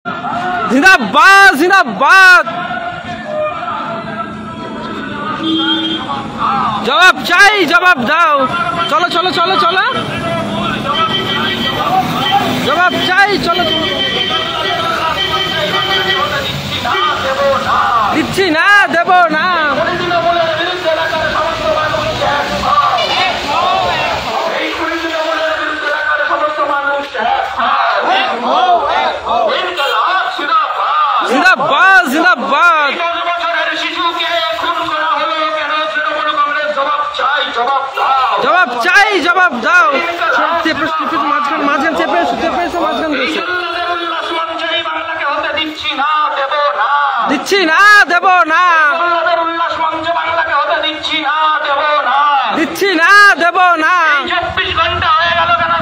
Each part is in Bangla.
জিন্দাবাদ জিন্দাবাদ। জবাব চাই, জবাব দাও। চলো চলো চলো চলো, জবাব চাই, চলো। দিচ্ছি না, দেব না। জিন্দাবাদ জিন্দাবাদ। জবাব চাই, জবাব দাও। মাঝখান চেপে মাঝখান দিচ্ছে। দিচ্ছি না, দেব না। দিচ্ছি না, দেব না। 24 ঘন্টা হয়ে গেল কেন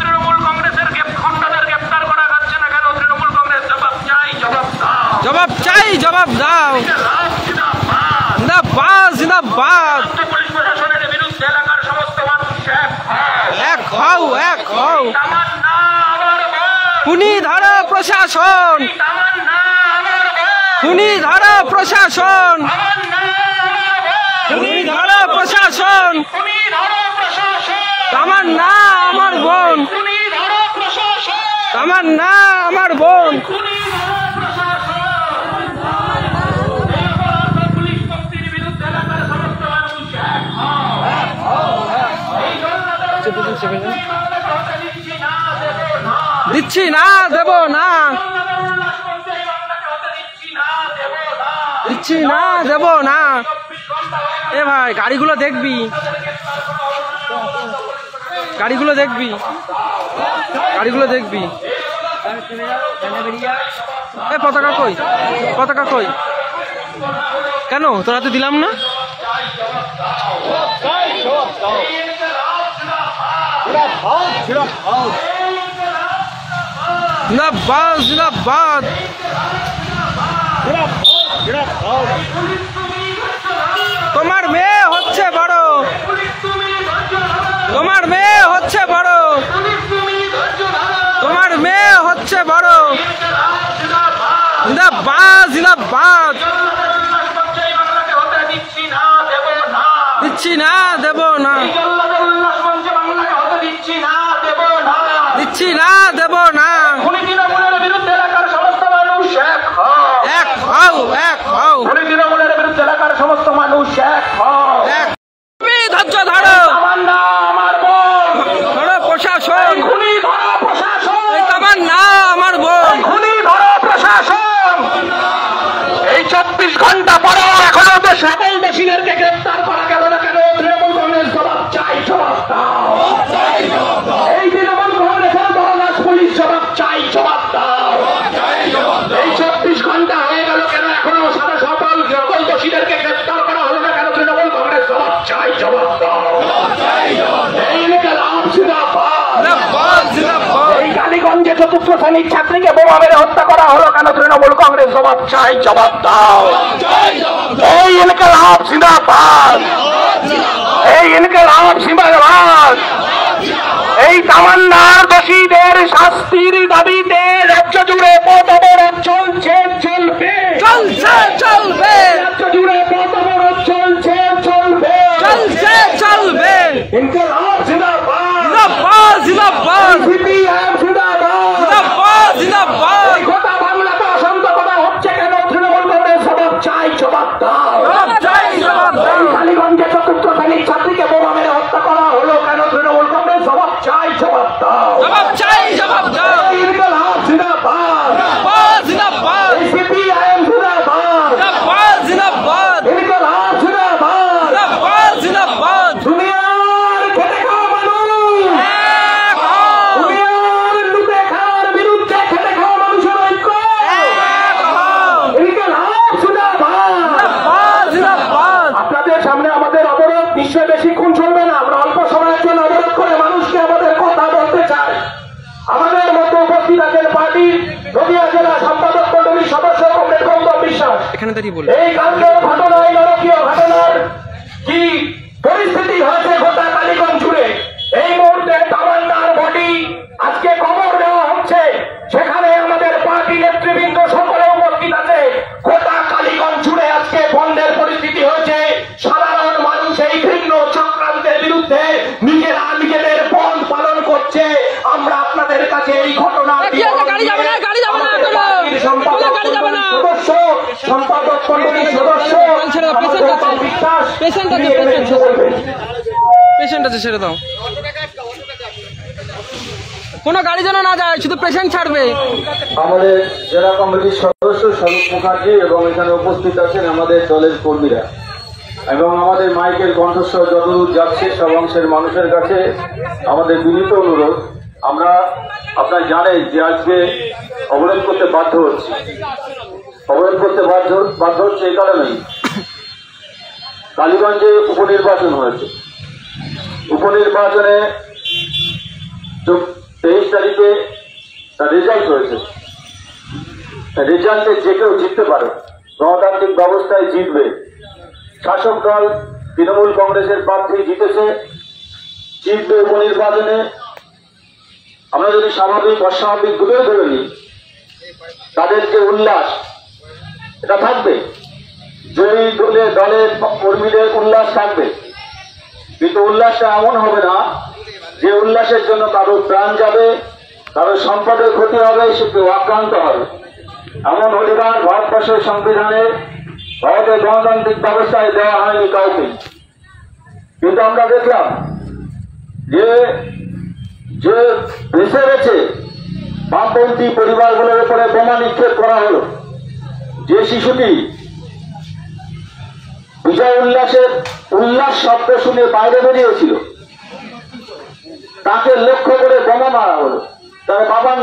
তৃণমূল কংগ্রেসের খন্ডাদের গ্রেপ্তার করা যাচ্ছে না কেন? তৃণমূল কংগ্রেস জবাব চাই, জবাব দাও। জবাব চাই, জবাব দাও। জিন্দাবাদ জিন্দাবাদ। পুলিশ প্রশাসনের বিরুদ্ধে এলাকার সমস্ত মানুষ এক হও, এক হও। খুনি ধরো প্রশাসন, খুনি ধরো প্রশাসন, খুনি ধরো প্রশাসন। আমার না আমার বোন, আমার না আমার বোন। দিচ্ছি না, দেব না। দিচ্ছি না, দেব না। এ ভাই গাড়িগুলো দেখবি, গাড়িগুলো দেখবি, গাড়িগুলো দেখবি। এ পতাকা কই, পতাকা কই? কেন তোরা তো দিলাম না? জিন্দাবাদ জিন্দাবাদ। তোমার মেয়ে হচ্ছে বড়, তোমার মেয়ে হচ্ছে বড়, তোমার মেয়ে হচ্ছে বড়। জিন্দাবাদ জিন্দাবাদ। দিচ্ছি না, দেব না। দিচ্ছি না, দেব না। এক হও, এক হও। তৃণমূলের বিরুদ্ধে এলাকার সমস্ত মানুষ এক হও। ধৈর্য ধরো, ধরো প্রশাসন, তোমার না আমার বোন। এই 24 ঘন্টা পরেও এখনো সকল দোষীদেরকে গ্রেপ্তার করা গেল না কেন? তৃণমূল কংগ্রেস জবাব চাই, জবাব দাও। এই তৃণমূল কংগ্রেসের দলদাস পুলিশ জবাব চাই, জবাব দাও। এই 24 ঘন্টা হয়ে গেল কেন এখনো সকল দোষীদেরকে গ্রেপ্তার করা হলো না কেন? তৃণমূল কংগ্রেস জবাব চাই, জবাব দাও। এই ইনকিলাব জিন্দাবাদ। এই কালীগঞ্জে 4th শ্রেণীর ছাত্রীকে বোমা মেরে হত্যা করা হলো কেন? তৃণমূল কংগ্রেস জবাব চাই, জবাব দাও। এই ইনকিলাব জিন্দাবাদ, এই ইনকিলাব জিন্দাবাদ। এই তামান্নার দোষীদের শাস্তির দাবিতে রাজ্য জুড়ে পথ অবরোধ চলছে, চলবে, চলছে চলবে, রাজ্য জুড়ে পথ অবরোধ চলছে, চলবে, চলছে চলবে। ইনকিলাব জিন্দাবাদ, জিন্দাবাদ জিন্দাবাদ, সিপিএম জিন্দাবাদ, জিন্দাবাদ জিন্দাবাদ। গোটা বাংলাতে অশান্ত কথা হচ্ছে কেন? তৃণমূল কংগ্রেস জবাব চাই, জবাব দাও। জবাব চাই, জবাব দাও। কালীগঞ্জে 4th শ্রেণীর ছাত্রীকে বোমা মেরে হত্যা করা হলো কেন? তৃণমূল কংগ্রেস জবাব চাই, জবাব দাও। জবাব চাই, জবাব দাও। ইনকিলাব জিন্দাবাদ, জিন্দাবাদ জিন্দাবাদ, সিপিএম জিন্দাবাদ, জিন্দাবাদ জিন্দাবাদ, ইনকিলাব জিন্দাবাদ। জিন্দাবাদ জিন্দাবাদ। দুনিয়ার খেটে খাওয়া মানুষ, এক হও, দুনিয়ার লুটে খাওয়ার বিরুদ্ধে খেটে খাওয়া মানুষের ঐক্য, এক হও। ইনকিলাব জিন্দাবাদ। জিন্দাবাদ জিন্দাবাদ। আপনাদের সামনে আমাদের অবরোধ নিশ্চয় বেশিক্ষণ চলবে না। আমরা অল্প সময়ের জন্য অবরোধ করে মানুষকে আমাদের কথা বলতে চাই। আমাদের মধ্যে উপস্থিত আছেন পার্টির নদিয়া জেলা সম্পাদক মন্ডলীর সদস্য কমরেড গৌতম বিশ্বাস। এখানে দাঁড়িয়ে বল। এই কালকের ঘটনায় নারকীয় ঘটনার কি পরিস্থিতি হয়েছে গোটা কালীগঞ্জ জুড়ে, এই মুহূর্তে তামান্নার বডি আজকে কবর দেওয়া হচ্ছে। সেখানে কমিটির সদস্য আমার গৌতম বিশ্বাস তিনি এখানে কিছু বলবেন। পেশেন্ট আছে, ছেড়ে দাও। কোনো গাড়ি যেন না যায়, শুধু পেশেন্ট ছাড়বে। আমাদের জেলা কমিটির সদস্য স্বরূপ মুখার্জি এবং এখানে উপস্থিত আছেন আমাদের দলের কর্মীরা এবং আমাদের মাইকের কণ্ঠস্বর যতদূর যাচ্ছে সব অংশের মানুষের কাছে আমাদের বিনীত অনুরোধ, আমরা আপনারা জানেন যে আজকে অবরোধ করতে বাধ্য হচ্ছে। অবরোধ করতে বাধ্য হচ্ছে এই কারণেই, কালীগঞ্জে উপনির্বাচন হয়েছে। উপনির্বাচনে 23 তারিখে তার রেজাল্ট হয়েছে। রেজাল্টে যে কেউ জিততে পারে, গণতান্ত্রিক ব্যবস্থায় জিতবে। শাসক দল তৃণমূল কংগ্রেসের প্রার্থী জিতেছে, জিতবে উপনির্বাচনে। আমরা যদি স্বাভাবিক অস্বাভাবিক দুটোই ধরে নিই, তাদের যে উল্লাস এটা থাকবে, জয়ী দলের কর্মীদের উল্লাস থাকবে, কিন্তু উল্লাসটা এমন হবে না যে উল্লাসের জন্য কারো প্রাণ যাবে, কারো সম্পদের ক্ষতি হবে, সে কেউ আক্রান্ত হবে। এমন অধিকার ভারতবর্ষের সংবিধানে, ভারতের গণতান্ত্রিক ব্যবস্থায় দেওয়া হয়নি কাউকে। কিন্তু আমরা দেখলাম যে যে দেশে রয়েছে বামপন্থী পরিবারগুলোর উপরে বোমা নিক্ষেপ করা হলো। যে শিশুটি বিজয় উল্লাসের উল্লাস শব্দ শুনে বাইরে বেরিয়েছিল, তাকে লক্ষ্য করে বোমা মারা হলো। তার বাবার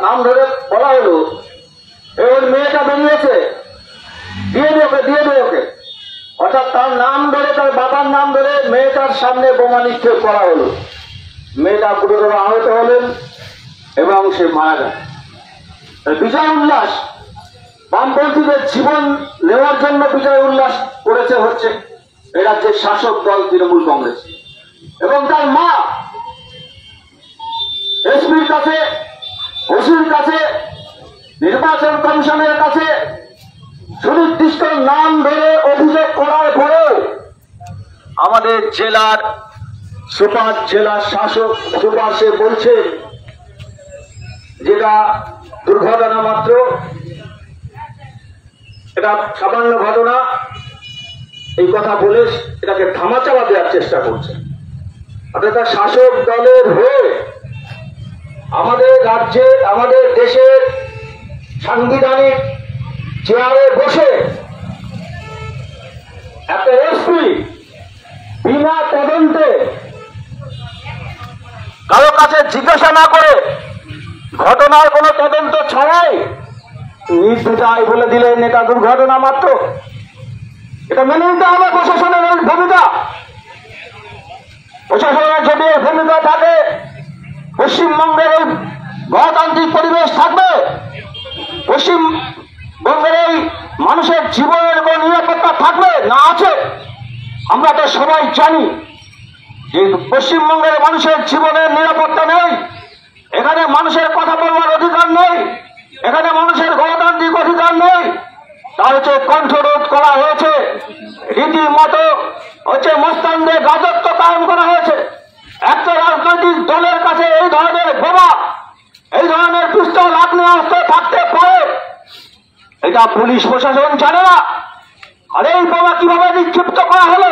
নাম ধরে বলা হলো, ওর মেয়েটা বেরিয়েছে, দিয়ে দে ওকে। অর্থাৎ তার নাম ধরে, তার বাবার নাম ধরে মেয়েটার সামনে বোমা নিক্ষেপ করা হলো। মেয়েটা গুরুতর আহত হলেন এবং সে মারা গেল। বিজয় উল্লাস, বামপন্থীদের জীবন নেওয়ার জন্য বিজয় উল্লাস করেছে হচ্ছে এ রাজ্যের শাসক দল তৃণমূল কংগ্রেস এবং তার মা এসপির কাছে, ওসির কাছে, নির্বাচন কমিশনের কাছে সুনির্দিষ্ট নাম ধরে অভিযোগ করার পরেও আমাদের জেলার সুপার, জেলা শাসক সুপার সে বলছে যেটা দুর্ঘটনা মাত্র, এটা সামান্য ঘটনা, এই কথা বলে এটাকে ধামাচাপা দেওয়ার চেষ্টা করছে। অর্থাৎ শাসক দলের হয়ে আমাদের রাজ্যে, আমাদের দেশের সাংবিধানিক চেয়ারে বসে একটা এসপি বিনা তদন্তে কারো কাছে জিজ্ঞাসা না করে, ঘটনার কোনো তদন্ত ছাড়াই নির্দ্বিধায় বলে দিলেন এটা দুর্ঘটনা মাত্র। এটা মেনে নিতে হবে প্রশাসনের ভূমিকা। প্রশাসনের যদি ভূমিকা থাকে, পশ্চিমবঙ্গের এই গণতান্ত্রিক পরিবেশ থাকবে, পশ্চিমবঙ্গের এই মানুষের জীবনের কোন নিরাপত্তা থাকবে না? আছে। আমরা তো সবাই জানি যে পশ্চিমবঙ্গের মানুষের জীবনের নিরাপত্তা নেই, এখানে মানুষের কথা বলবার অধিকার নেই, এখানে মানুষের গণতান্ত্রিক অধিকার নেই। তা হচ্ছে কণ্ঠরোধ করা হয়েছে, রীতিমতো হচ্ছে মস্তানদের রাজত্ব কায়েম করা হয়েছে। একটা রাজনৈতিক দলের কাছে এই ধরনের বোমা, এই ধরনের পিস্তল, আগ্নেয়াস্ত্র থাকতে পারে, এটা পুলিশ প্রশাসন জানে না। আর এই বোমা কিভাবে নিক্ষিপ্ত করা হলো?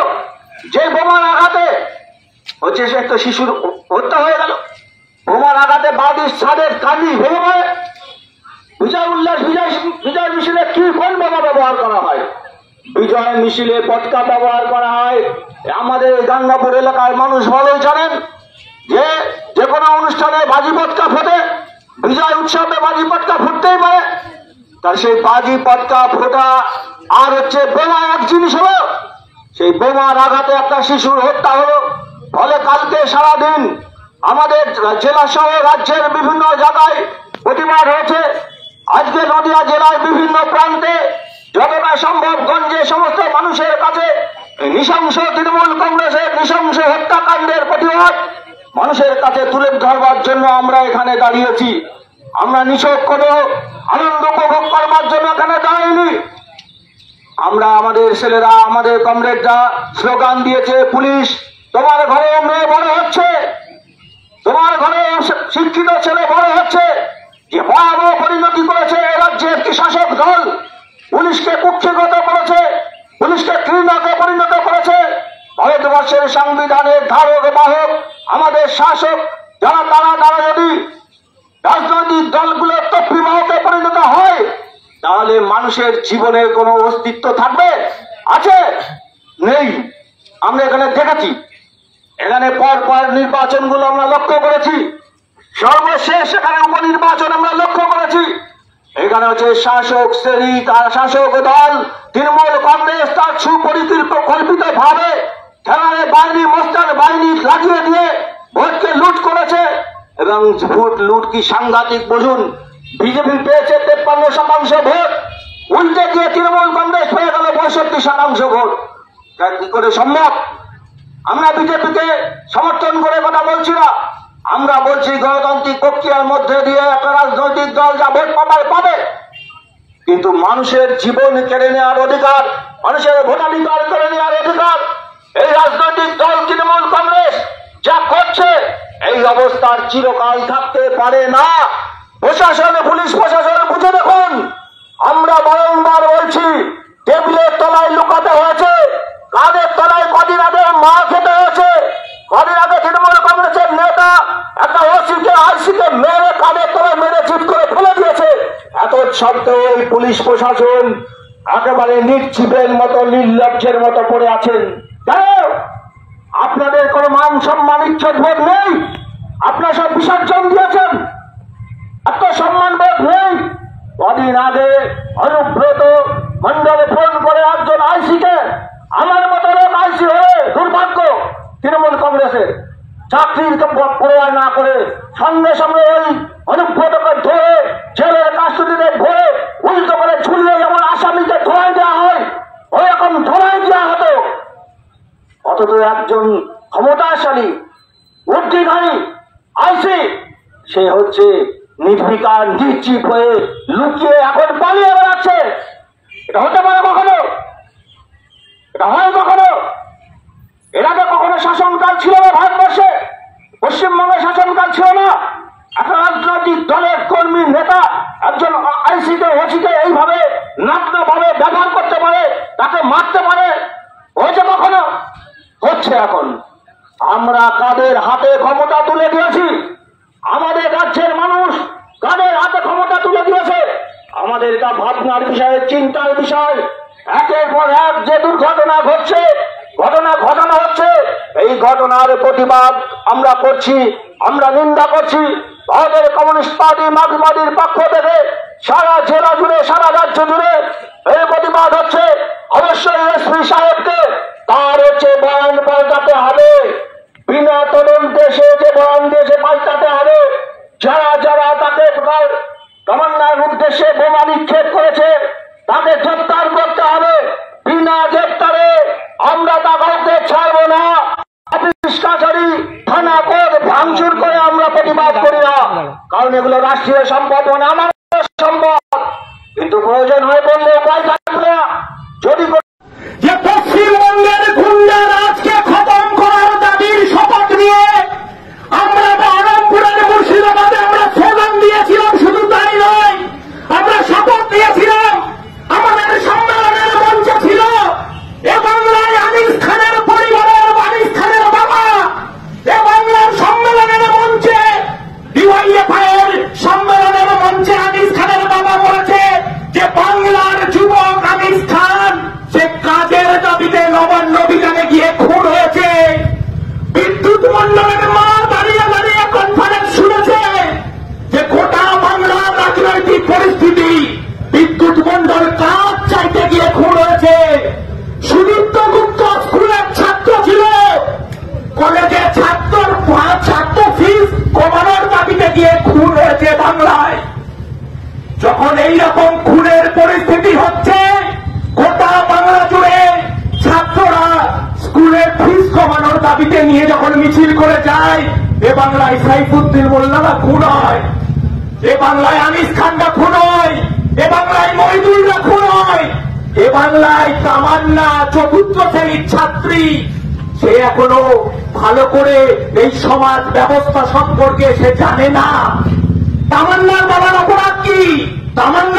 যে বোমার আঘাতে হচ্ছে সে একটা শিশুর হত্যা হয়ে গেল। বোমার আঘাতে বাদির ছাদের কান্দি ভেঙে পড়ে। বিজয় উল্লাস, বিজয় মিছিলে কি কোন বোমা ব্যবহার করা হয়? বিজয় মিছিলে পটকা ব্যবহার করা হয়। আমাদের গাঙ্গাপুর এলাকার মানুষ ভালোই জানেন যে যে কোনো অনুষ্ঠানে বাজি পটকা ফোটে, বিজয় উৎসবে বাজি পটকা ফুটতেই পারে। তার সেই বাজি পটকা ফোটা আর হচ্ছে বোমা এক জিনিস হলো। সেই বোমার আঘাতে একটা শিশুর হত্যা হলো। ফলে কালকে সারাদিন আমাদের জেলা সহ রাজ্যের বিভিন্ন জায়গায় প্রতিবাদ হয়েছে। আজকে নদিয়া জেলার বিভিন্ন প্রান্তে যতটা সম্ভব গঞ্জে সমস্ত মানুষের কাছে নৃশংস তৃণমূল কংগ্রেসের নৃশংস হত্যাকাণ্ডের প্রতিবাদ মানুষের কাছে তুলে ধরবার জন্য আমরা এখানে দাঁড়িয়েছি। আমরা নিছক কোনো আনন্দ উপভোগ করবার জন্য এখানে দাঁড়াইনি। আমরা, আমাদের ছেলেরা, আমাদের কমরেডরা স্লোগান দিয়েছে, পুলিশ তোমার ঘরে মেয়ে বড় হচ্ছে, তোমার ঘরে শিক্ষিত ছেলে বড় হচ্ছে। যে ভয়াবহ পরিণতি করেছে এ রাজ্যের একটি শাসক দল, পুলিশকে কুক্ষিগত সংবিধানের ধারক বাহক আমাদের শাসক যারা তারা যদি রাজনৈতিক দলগুলোর তফরিবাহতে পরিণত হয়, তাহলে মানুষের জীবনের কোনো অস্তিত্ব থাকবে? আছে? নেই। আমরা এখানে দেখেছি, এখানে পর নির্বাচনগুলো আমরা লক্ষ্য করেছি, সর্বশেষ এখানে উপনির্বাচন আমরা লক্ষ্য করেছি। এখানে হচ্ছে শাসক শ্রেণী, তার শাসক দল তৃণমূল কংগ্রেস তার সুপরিকল্পিত ভাবে খেলায় বাহিনী মোস্তান বাহিনী লাগিয়ে দিয়ে ভোটকে লুট করেছে। এবং ভোট লুট কি সাংঘাতিক বুঝুন, বিজেপি পেয়েছে 53% ভোট, উল্টে গিয়ে তৃণমূল কংগ্রেস পেয়ে গেল 65% ভোট। তা কি করে সম্ভব? আমরা বিজেপিকে সমর্থন করে কথা বলছি না, আমরা বলছি গণতান্ত্রিক প্রক্রিয়ার মধ্যে দিয়ে একটা রাজনৈতিক দল যা ভোট পাবে, কিন্তু মানুষের জীবন কেড়ে নেওয়ার অধিকার, মানুষের ভোটাধিকার কেড়ে নেওয়ার অধিকার এই রাজনৈতিক দল তৃণমূল কংগ্রেস যা করছে, এই অবস্থার চিরকাল থাকতে পারে না। প্রশাসন, পুলিশ প্রশাসন বুঝে দেখুন। আমরা বারংবার বলছি, টেবিলের তলায় লুকাতে হয়েছে, কাদের তলায় কদিন আগে মা খেতে হয়েছে। কদিন আগে তৃণমূল কংগ্রেসের নেতা একটা ওসিকে আইসিকে মেরে কাদের তলায় মেরে চিট করে ফেলে দিয়েছে। এত সত্ত্বেও এই পুলিশ প্রশাসন একেবারে নির্জীবের মতো, নির্লজ্জের মতো পড়ে আছেন। কেন? আপনাদের কোন মান সম্মান ইজ্জত বোধ নেই? আপনারা সব বিসর্জন দিয়েছেন, এত সম্মান বোধ নেই। কদিন আগে অনুব্রত মন্ডলে ফোন করে একজন আইসিকে, আমার মতো লোক আইসি হয়ে দুর্ভাগ্য তৃণমূল কংগ্রেসের, চাকরির প্রয়াস না করে সঙ্গে সঙ্গে ওই অনুব্রতকে ধরে জেলের কাস্টডিতে ভরে উল্টো করে ঝুলিয়ে যেমন আসামিকে ধরাই দেওয়া হয় ওই রকম ধরাই দেওয়া হতো। অথচ একজন ক্ষমতাশালী বুদ্ধিধারী আইসি সে হচ্ছে নির্বিকার নিশ্চিত হয়ে লুকিয়ে এখন পালিয়ে বেড়াচ্ছে। এটা হতে পারে কখনো? এটা হয় কখনো? এর আগে কখনো শাসনকাল ছিল না ভারতবর্ষে? পশ্চিমবঙ্গে শাসনকাল ছিল না? একটা রাজনৈতিক দলের কর্মী নেতা একজন আইসিকে ওসিকে এইভাবে নাটনা ভাবে ব্যবহার করতে পারে, তাকে মারতে পারে? হয়েছে কখনো? হচ্ছে এখন। আমরা কাদের হাতে ক্ষমতা তুলে দিয়েছি? আমাদের রাজ্যের মানুষ কাদের হাতে ক্ষমতা তুলে দিয়েছে? আমাদের এটা ভাবনার বিষয়, চিন্তার বিষয়। একের পর এক যে দুর্ঘটনা ঘটছে, ঘটনা হচ্ছে, এই ঘটনার প্রতিবাদ আমরা করছি, আমরা নিন্দা করছি। ভারতের কমিউনিস্ট পার্টি মার্ক্সবাদীর পক্ষ থেকে সারা জেলা জুড়ে, সারা রাজ্য জুড়ে এই প্রতিবাদ হচ্ছে। অবশ্যই এসপি সাহেবকে তার হচ্ছে বয়ান পাল্টাতে হবে, বিনা তদন্তে সে যে বয়ান দিয়েছে পাল্টাতে হবে। যারা তাকে তমান্নার উদ্দেশ্যে বোমা নিক্ষেপ করেছে তাকে গ্রেপ্তার করতে হবে। বিনা গ্রেপ্তারে আমরা তা কাউকে ছাড়ব না। অফিস কাছারি, থানা, কোর্ট ভাঙচুর করে আমরা প্রতিবাদ করি না, কারণ এগুলো রাষ্ট্রীয় সম্পদ, মানে আমার সম্পদ। কিন্তু প্রয়োজন হয়ে পড়লে উপায় থাকবে না। যদি যে পশ্চিমবঙ্গের গুন্ডা রাজকে খতম করার দাবির শপথ নিয়ে আমরা বহরমপুরের মুর্শিদাবাদে আমরা স্লোগান দিয়েছিলাম, শুধু তাই নয়, আমরা শপথ নিয়েছিলাম। আমাদের সম্মেলনের মঞ্চ ছিল এ বাংলায় আনিস খানের পরিবারের, আনিস খানের বাবা এ বাংলার সম্মেলনের মঞ্চে, ডিওয়াইএফআইয়ের সম্মেলনের মঞ্চে আনিস খানের বাবা বলেছে যে বাংলার যুবক আনিস খান সে কাজের দাবিতে নবান্ন অভিযানে গিয়ে খুন হয়েছে। বিদ্যুৎ মন্ডলের মা দাঁড়িয়ে দাঁড়িয়ে কনফারেন্স শুনেছে যে গোটা বাংলার রাজনৈতিক পরিস্থিতি, বিদ্যুৎ মন্ডল কাজ চাইতে গিয়ে খুন হয়েছে। সুদীপ্ত গুপ্ত স্কুলের ছাত্র ছিল, কলেজের ছাত্র ফিস কমানোর দাবিতে গিয়ে খুন হয়েছে বাংলায়। যখন এইরকম খুনের পরিস্থিতি হচ্ছে গোটা বাংলা জুড়ে, ছাত্ররা স্কুলের ফিস কমানোর দাবিতে নিয়ে যখন মিছিল করে যায়, এ বাংলায় সাইফুদ্দিন মোল্লারা খুন হয়, এ বাংলায় আনিস খানরা খুন হয়, এ বাংলায় মহিদুলরা খুন হয়, এ বাংলায় তামান্না চতুর্থ শ্রেণীর ছাত্রী, সে এখনো ভালো করে এই সমাজ ব্যবস্থা সম্পর্কে সে জানে না। তামান্নার বাবার অপরাধ কি? তামান্না